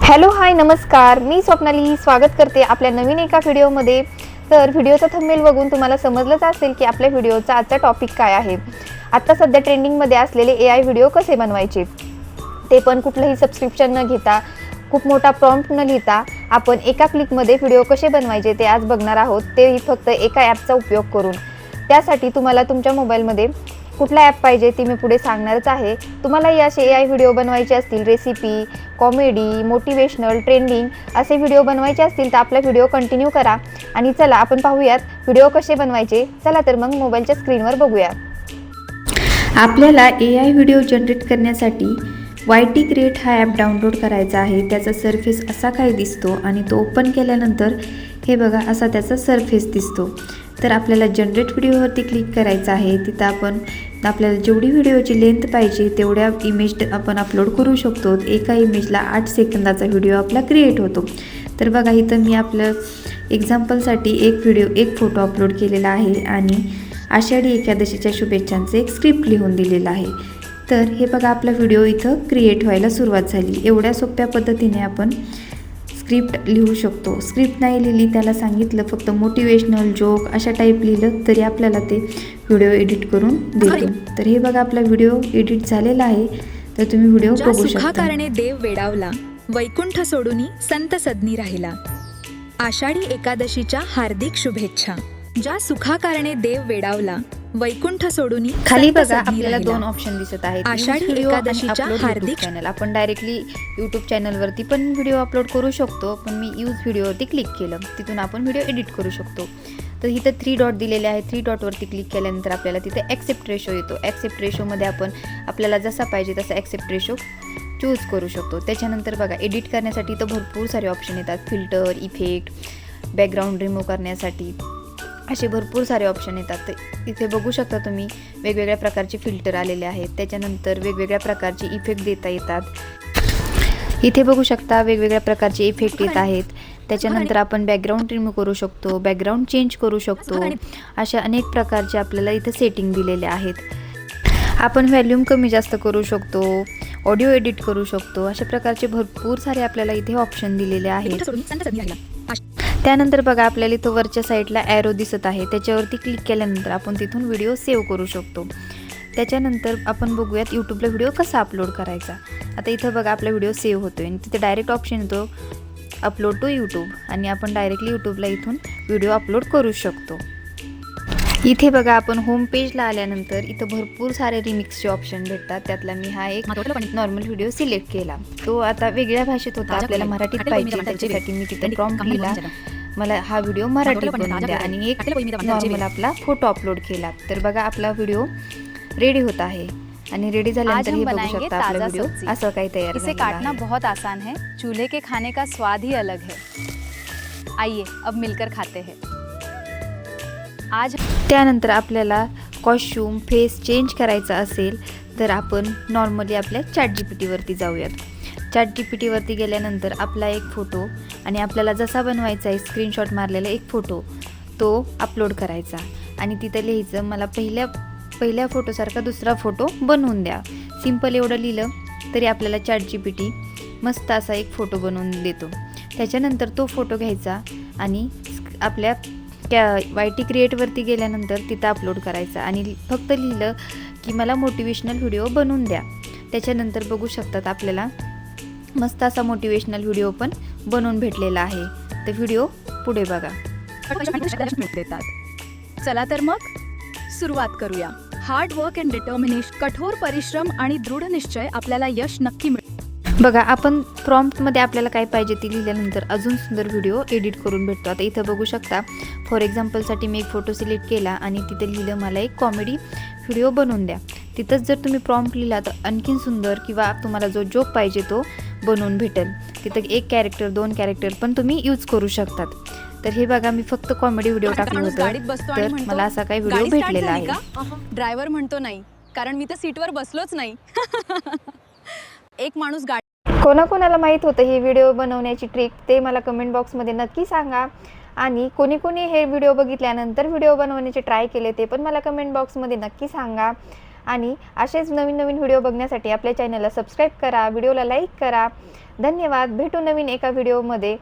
Hello hi नमस्कार, मी स्वप्नाली स्वागत करते आपल्या नवीन एका व्हिडिओमध्ये। तर व्हिडिओचा थंबनेल बघून तुम्हाला समजलंच असेल की आपल्या व्हिडिओचा आजचा टॉपिक काय आहे। आता सध्या ट्रेंडिंगमध्ये असलेले AI व्हिडिओ कसे बनवायचे, ते पण कुठलंही सबस्क्रिप्शन न घेता, खूप मोठा प्रॉम्प्ट न लिहिता आपण एका क्लिकमध्ये व्हिडिओ कसे बनवायचे ते आज बघणार आहोत, तेही फक्त एका ॲपचा उपयोग करून। त्यासाठी तुम्हाला तुमच्या मोबाईलमध्ये कुठला ॲप पाहिजे ते मी पुढे सांगणारच आहे। तुम्हालाही असे AI व्हिडिओ बनवायचे असतील, रेसिपी, कॉमेडी, मोटिवेशनल, ट्रेंडिंग असे व्हिडिओ बनवायचे असतील तर आपला व्हिडिओ कंटिन्यू करा आणि चला आपण पाहूयात व्हिडिओ कसे बनवायचे। चला तर मग मोबाईलच्या स्क्रीनवर बघूया। आपल्याला AI व्हिडिओ जनरेट करण्यासाठी YT Create हा ॲप डाउनलोड करायचा आहे। त्याचा सरफेस असा काही दिसतो आणि तो ओपन केल्यानंतर हे बघा असा त्याचा सरफेस दिसतो। तर आपल्याला जनरेट व्हिडिओवरती क्लिक करायचं आहे। तिथं आपण आपल्याला जेवढी व्हिडिओची लेंथ पाहिजे तेवढ्या इमेज आपण अपलोड करू शकतो। एका इमेजला 8 सेकंदाचा व्हिडिओ आपला क्रिएट होतो। तर बघा इथं मी आपलं एक्झाम्पलसाठी एक फोटो अपलोड केलेला आहे आणि आषाढी एकादशीच्या शुभेच्छांचे एक स्क्रिप्ट लिहून दिलेलं आहे। तर हे बघा आपला व्हिडिओ इथं क्रिएट व्हायला सुरुवात झाली। एवढ्या सोप्या पद्धतीने आपण स्क्रिप्ट लिहू शकतो। स्क्रिप्ट नाही लिहिली, त्याला सांगितलं फक्त मोटिवेशनल जोक अशा टाईप लिहिलं तरी आपल्याला ते व्हिडिओ एडिट करून देतो। तर हे बघा आपला व्हिडिओ एडिट झालेला आहे। तर तुम्ही व्हिडिओ बघू शकता। सुखाकारणे देव वेडावला, वैकुंठ सोडूनी संत सदनी राहिला। आषाढी एकादशीच्या हार्दिक शुभेच्छा। ज्या सुखाकारणे देव वेडावला, वैकुंठ सोडूनी खाली बघा आपल्याला दोन ऑप्शन दिसत आहेत, आषाढी एकादशीच्या हार्दिक चॅनल। आपण डायरेक्टली यूट्यूब चॅनलवरती पण व्हिडिओ अपलोड करू शकतो, पण मी यूज व्हिडिओवरती क्लिक केलं, तिथून आपण व्हिडिओ एडिट करू शकतो। तर इथं 3 डॉट दिलेले आहे, 3 डॉटवरती क्लिक केल्यानंतर आपल्याला तिथे ॲक्सेप्ट रेशो येतो। ॲक्सेप्ट रेशोमध्ये आपण आपल्याला जसा पाहिजे तसा ॲक्सेप्ट रेशो चूज करू शकतो। त्याच्यानंतर बघा एडिट करण्यासाठी तर भरपूर सारे ऑप्शन येतात, फिल्टर, इफेक्ट, बॅकग्राऊंड रिमूव्ह करण्यासाठी असे भरपूर सारे ऑप्शन येतात। तर इथे बघू शकता तुम्ही वेगवेगळ्या प्रकारचे फिल्टर आलेले आहेत। त्याच्यानंतर वेगवेगळ्या प्रकारचे इफेक्ट देता येतात। इथे बघू शकता वेगवेगळ्या प्रकारचे इफेक्ट येत आहेत। त्याच्यानंतर आपण बॅकग्राऊंड रिमूव्ह करू शकतो, बॅकग्राऊंड चेंज करू शकतो, अशा अनेक प्रकारचे आपल्याला इथे सेटिंग दिलेले आहेत। आपण व्हॅल्यूम कमी जास्त करू शकतो, ऑडिओ एडिट करू शकतो, अशा प्रकारचे भरपूर सारे आपल्याला इथे ऑप्शन दिलेले आहेत। त्यानंतर बघा आपल्याला इथं वरच्या साईडला ॲरो दिसत आहे, त्याच्यावरती क्लिक केल्यानंतर आपण तिथून व्हिडिओ सेव्ह करू शकतो। त्याच्यानंतर आपण बघूयात यूट्यूबला व्हिडिओ कसा अपलोड करायचा। आता इथं बघा आपला व्हिडिओ सेव्ह होतो आणि तिथे डायरेक्ट ऑप्शन येतो अपलोड टू यूट्यूब आणि आपण डायरेक्टली यूट्यूबला इथून व्हिडिओ अपलोड करू शकतो। इथे बघा आपण होम पेजला आल्यानंतर इथं भरपूर सारे रिमिक्सचे ऑप्शन भेटतात। त्यातला मी हा एक नॉर्मल व्हिडिओ सिलेक्ट केला, तो आता वेगळ्या भाषेत होता, आपल्याला मराठीत पाहिजे, त्याच्यासाठी मी तिथे प्रॉम्प्ट लिहिला, मला हा व्हिडिओ मराठीत बनवून द्या आणि एक नॉर्मल आपला फोटो अपलोड केला। तर बघा आपला व्हिडिओ रेडी होत आहे आणि रेडी झाल्यानंतर हे बघू शकता आपला व्हिडिओ असं काही तयार इसे काटना बहुत आसान है, चूल्हे के खाने का स्वाद ही अलग है। आइए अब मिलकर खाते हैं। आज त्यानंतर आपल्याला कॉस्ट्यूम फेस चेंज करायचा असेल तर आपण नॉर्मली आपल्या ChatGPT वरती जाऊयात। ChatGPT वरती गेल्यानंतर आपला एक फोटो आणि आपल्याला जसा बनवायचा आहे स्क्रीनशॉट मारलेला एक फोटो तो अपलोड करायचा आणि तिथं लिहायचं मला पहिल्या फोटोसारखा दुसरा फोटो बनवून द्या। सिंपल एवढं लिहिलं तरी आपल्याला ChatGPT मस्त असा एक फोटो बनवून देतो। त्याच्यानंतर तो फोटो घ्यायचा आणि आपल्या YT क्रिएटवरती गेल्यानंतर तिथं अपलोड करायचा आणि फक्त लिहिलं की मला मोटिवेशनल व्हिडिओ बनवून द्या। त्याच्यानंतर बघू शकतात आपल्याला मस्त असा मोटिवेशनल व्हिडिओ पण बनवून भेटलेला आहे। तर व्हिडिओ पुढे बघा। चला तर मग सुरुवात करूया। हार्ड वर्क अँड डिटर्मिनेशन, कठोर परिश्रम आणि दृढ निश्चय आपल्याला यश नक्की मिळेल। बघा आपण प्रॉम्प्टमध्ये आपल्याला काय पाहिजे ते लिहिल्यानंतर अजून सुंदर व्हिडिओ एडिट करून भेटतो। आता इथं बघू शकता फॉर एक्झाम्पलसाठी मी एक फोटो सिलेक्ट केला आणि तिथे लिहिलं मला एक कॉमेडी व्हिडिओ बनवून द्या। तिथंच जर तुम्ही प्रॉम्प्ट लिहिला तर आणखीन सुंदर किंवा तुम्हाला जो जोक पाहिजे तो बनवून भेटेल। तिथं 1 कॅरेक्टर 2 कॅरेक्टर पण तुम्ही यूज करू शकतात। तर हे बघा मी फक्त कॉमेडी व्हिडिओ टाकलं होतं तर मला असा काही व्हिडिओ भेटलेला आहे। ड्रायव्हर म्हणतो नाही, कारण मी तर सीटवर बसलोच नाही। एक माणूस कोणाकोणाला माहीत होतं ही व्हिडिओ बनवण्याची ट्रिक ते मला कमेंट बॉक्समध्ये नक्की सांगा आणि कोणी कोणी हे व्हिडिओ बघितल्यानंतर व्हिडिओ बनवण्याचे ट्राय केले ते पण मला कमेंट बॉक्समध्ये नक्की सांगा। आणि असेच नवीन नवीन व्हिडिओ बघण्यासाठी आपल्या चॅनलला सबस्क्राईब करा, व्हिडिओला लाईक करा धन्यवाद. भेटू नवीन एका व्हिडिओमध्ये.